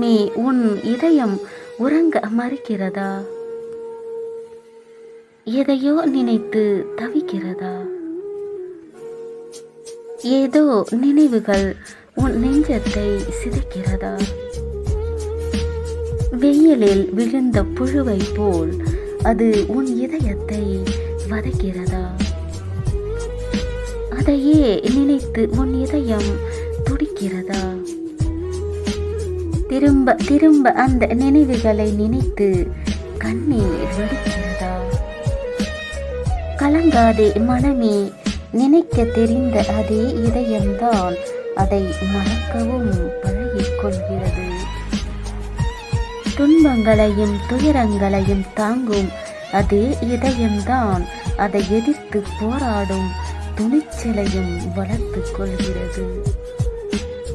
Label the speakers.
Speaker 1: மனமே, உன் இதயம் உறங்க மறுக்கிறதா? எதையோ நினைத்து தவிக்கிறதா? ஏதோ நினைவுகள் உன் நெஞ்சத்தை சிதைக்கிறதா? வெயிலில் விழுந்த புழுவை போல் அது உன் இதயத்தை வதைக்கிறதா? அதையே நினைத்து உன் இதயம் துடிக்கிறதா? திரும்ப திரும்ப அந்த நினைவுகளை நினைத்து கண்ணீர் வடிக்கிறதா? கலங்காதே மனமே, நினைக்க தெரிந்த அதே இதயம்தான் அதை மறக்கவும் பழகிக் கொள்கிறது. துன்பங்களையும் துயரங்களையும் தாங்கும் அதே இதயம்தான் அதை எதிர்த்து போராடும் துணிச்சலையும் வளர்த்து கொள்கிறது.